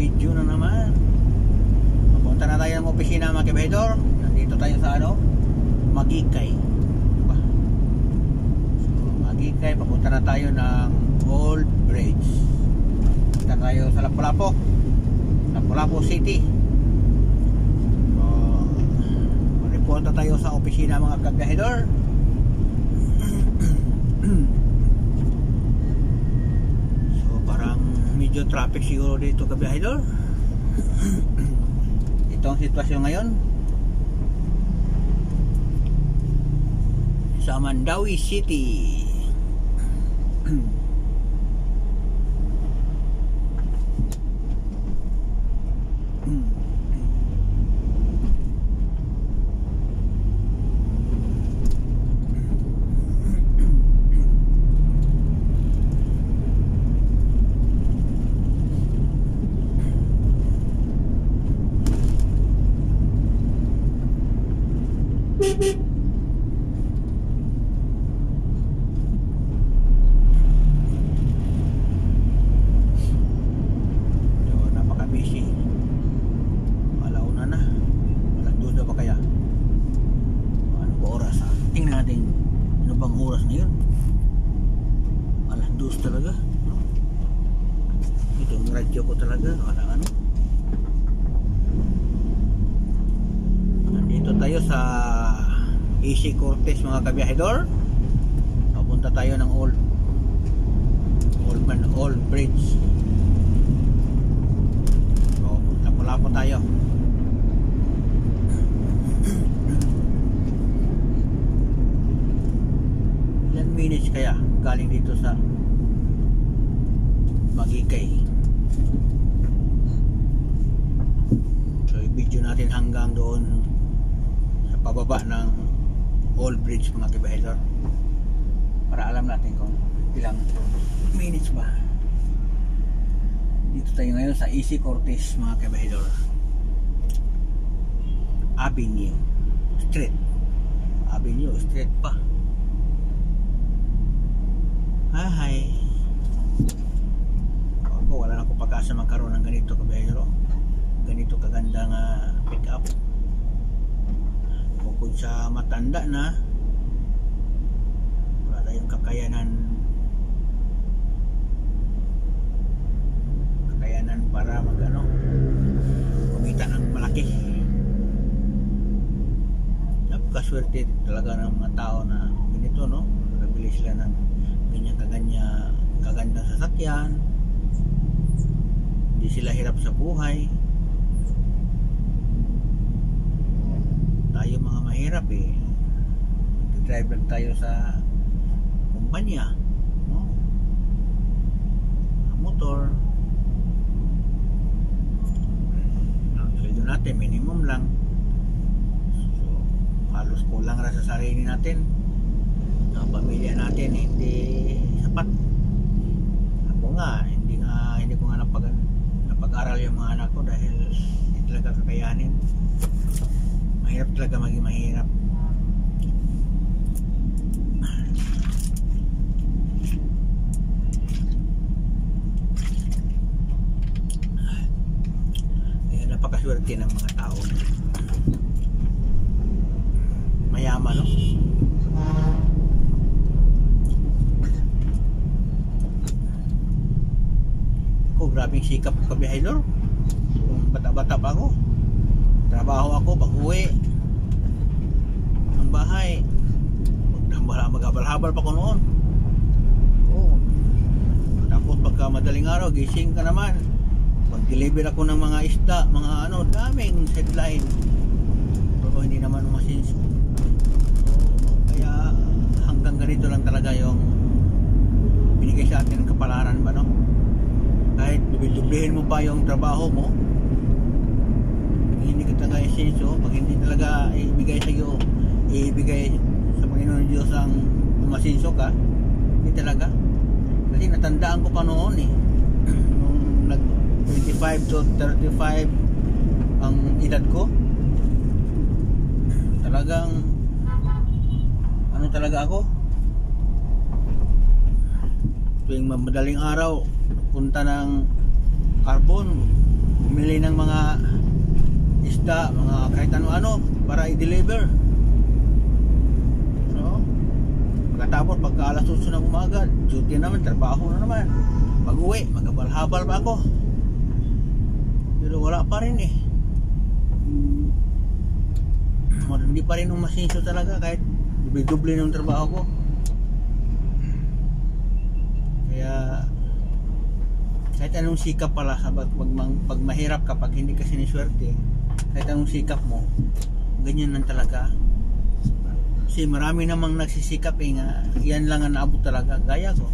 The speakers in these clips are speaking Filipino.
Video na naman. Papunta na tayo ng opisina mga kabahedor. Nandito tayo sa ano, Magikay, diba? So Magikay, papunta na tayo ng Old Bridge. Punta tayo sa Lapu-Lapu City. So reporta tayo sa opisina mga kabahedor. Medyo traffic siguro dito kabahedor. Ito ang sitwasyon ngayon sa Mandawi City. Talaga, no? Ito ang radyo ko talaga. Wala ano. Nandito tayo sa AC Cortez mga kabiyahedor. Papunta tayo ng Old Bridge. So, Lapu-Lapu tayo. Ilan minutes kaya galing dito sa Magikay? So i-video natin hanggang doon sa pababa ng Old Bridge mga kabahedor, para alam natin kung ilang minutes ba. Dito tayo ngayon sa AC Cortez mga kabahedor Avenue Street pa. Hi. Wala na akong pag-asa magkaroon ng ganito kabahedor, ganito kaganda nga pick up. Bukod sa matanda na, wala tayong kakayanan para magano kumita ng malaki. Napakaswerte talaga ng mga tao na ganito, no? Nabili sila ng kagandang sasakyan. Hindi sila hirap sa buhay. Tayo mga mahirap drive lang tayo sa kumpanya, no? Motor. Ang sweldo natin minimum lang. So halos kulang ra sa sarili natin. Ang pamilya natin hindi sapat. Ako nga hindi ko nga napag-aral yung mga anak ko dahil hindi talaga kakayanin. Mahirap talaga maging mahirap. Kaya napakaswerte ng mga tao. Mayaman, no? Grabing sikap kabahedor. Kung bata-bata pa ako, trabaho ako, pag-uwi ang bahay, mag-habal-habal pa ko noon. Tapos pagka madaling araw, gising ka naman, mag-deliver ako ng mga isda, mga daming sideline. Pero hindi naman umasinso. Kaya hanggang ganito lang talaga yung binigay sa atin ng kapalaran ba, no? Kahit dublihin mo pa yung trabaho mo, hindi ka talaga isenso, pag hindi talaga ibigay sa Panginoon Diyos ang umasenso ka, hindi talaga. Kasi natandaan ko pa noon nung nag 25 to 35 ang edad ko, talagang talaga ako. Tuwing madaling araw punta ng carbon, bumili ng mga isda, mga kahit ano-ano para i-deliver. So, pagkatapos pagka alas 8 ng umaga, duty naman, trabaho na naman. Pag-uwi, maghabal-habal pa ako. Pero wala pa rin eh. Hindi pa rin umasinso talaga kahit duble-duble ng trabaho ko. Kaya kahit anong sikap pala, pag mahirap ka, pag hindi ka siniswerte, kahit anong sikap mo, ganyan lang talaga. Kasi marami namang nagsisikap eh nga, yan lang ang naabot talaga, gaya ko.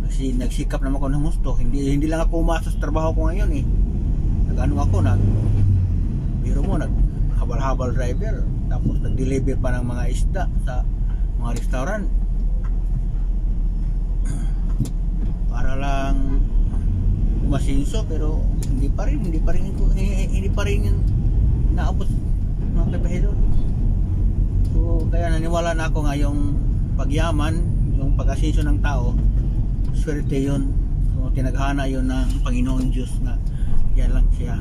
Kasi nagsikap naman ako ng gusto, hindi lang ako umasa sa trabaho ko ngayon eh. Biro mo, habal-habal driver, tapos nag-deliver pa ng mga isda sa mga restaurant para lang umasinso, pero hindi pa rin yung naabot mga kabahero. So kaya naniwala na ako nga yung pagyaman, yung pag-asinso ng tao, swerte yun. So tinaghana yun ng Panginoon Diyos na yan lang siya.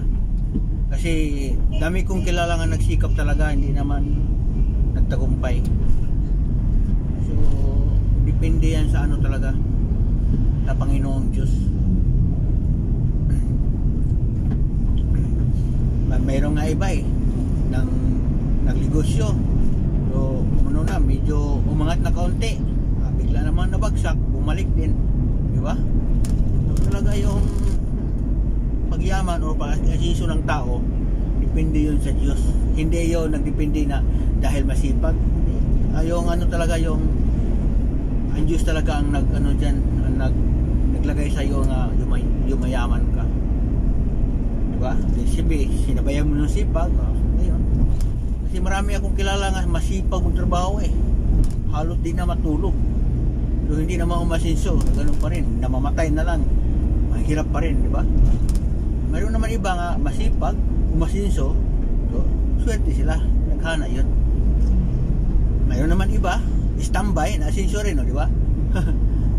Kasi dami kong kilala nga nagsikap talaga, hindi naman nagtagumpay. So depende yan sa ano talaga, sa Panginoong Diyos. Mayroong nga iba eh nagnegosyo, so ano na, medyo umangat na kaunti, bigla naman nabagsak, bumalik din, di ba? So talaga yung pagyaman o pag-asinso ng tao, depende yun sa Diyos. Hindi yun nagdepende na dahil masipag. Yung ano talaga, yung ang Diyos talaga ang naglagay sa iyo nga yumayaman ka, diba? Sinabayan mo ng sipag, ayun. Kasi marami akong kilala nga masipag mong trabaho eh, halos di na matulog, pero hindi naman umasinso, ganun pa rin, namamatay na lang, mahirap pa rin, diba? Mayroon naman iba nga masipag, umasinso, so swerte sila, naghana yun. Mayroon naman iba standby, na-asinso rin, di ba?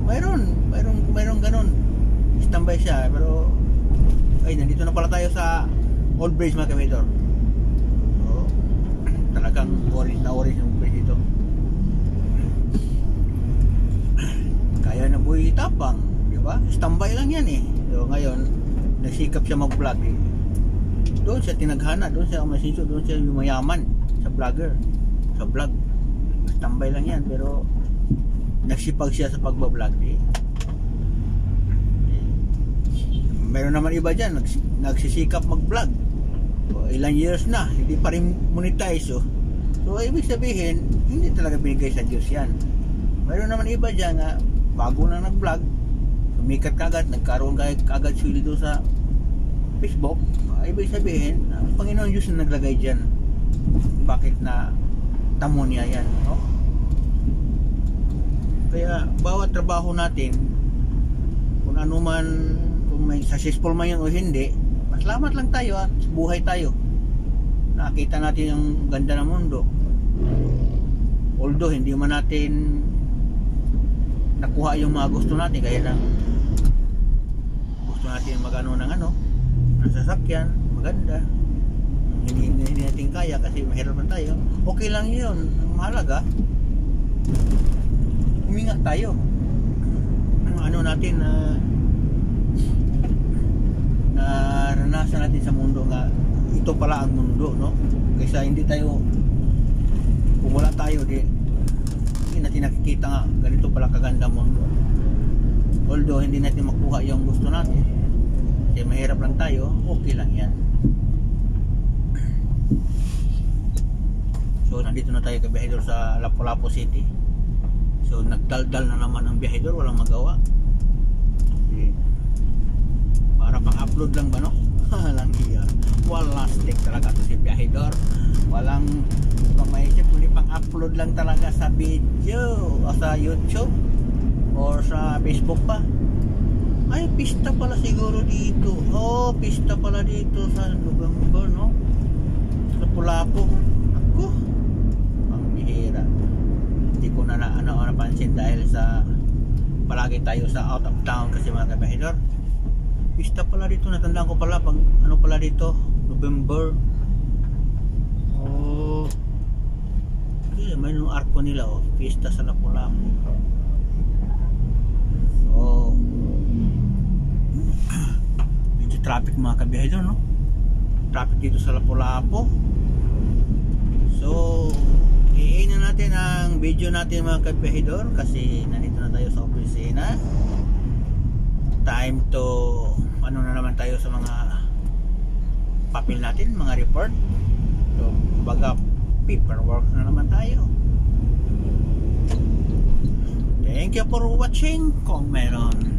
mayroon ganun, standby siya, pero ay, nandito na pala tayo sa Old Bridge mga kabahedor. So, talagang orange yung bridge dito. Kaya na buhay tapang, di ba? Standby lang yan eh. So ngayon, nagsikap siya mag-vlog eh. Doon siya tinaghana, doon siya umasinso, doon siya yumayaman sa vlogger, sa vlog. Standby lang yan, pero nagsipag siya sa pagbablog eh. Mayroon naman iba dyan, nagsisikap mag-vlog, so, ilang years na, hindi pa rin monetize. So ibig sabihin, hindi talaga binigay sa Diyos yan. Mayroon naman iba dyan nga, bago na nag-vlog, sumikat kagad, nagkaroon kagad sweldo sa Facebook. Ibig sabihin, ang Panginoon Diyos na naglagay dyan. Bakit na tamo niya yan, no? Kaya bawat trabaho natin, kung ano man, kung may successful man yun o hindi, masalamat lang tayo at buhay tayo, nakita natin yung ganda ng mundo. Although hindi man natin nakuha yung mga gusto natin, kaya lang gusto natin magano ng ng sasakyan maganda, hindi natin kaya kasi mahirap man tayo, okay lang yun. Ang mahalaga, huminga tayo, natin naranasan natin sa mundo nga ito pala ang mundo, no? Kaysa hindi tayo, kung wala tayo, hindi natin nakikita nga ganito pala kaganda mundo. Although hindi natin makuha yung gusto natin kasi mahirap lang tayo, okay lang yan. So nandito na tayo kabahedor sa Lapu-Lapu City. So nagdaldal na naman ang biyahedor, walang magawa. Para pang-upload lang ba, no? Walang iya, walang stick talaga to si biyahedor. Walang pamaisip, kundi pang-upload lang talaga sa video o sa YouTube or sa Facebook pa. Ay, pista pala siguro dito. Oh, pista pala dito sa November, no? Sa Lapu-Lapu. Ako, ang bihira. Hindi ko na napansin dahil sa palagi tayo sa out of town kasi mga kabahedor. Pista pala dito, natandaan ko pala pag ano pala dito, November. Oh. Okay, may nung arko nila oh, pista sa Lapu-Lapu. So, medyo traffic mga kabiyahe doon, no? Traffic dito sa Lapu-Lapu. So, iinin natin ang video natin mga kabiyahedor kasi nandito na tayo sa opisina. Time to ano na naman tayo sa mga papel natin, mga report. So, baga paperwork na naman tayo. Thank you for watching kung meron.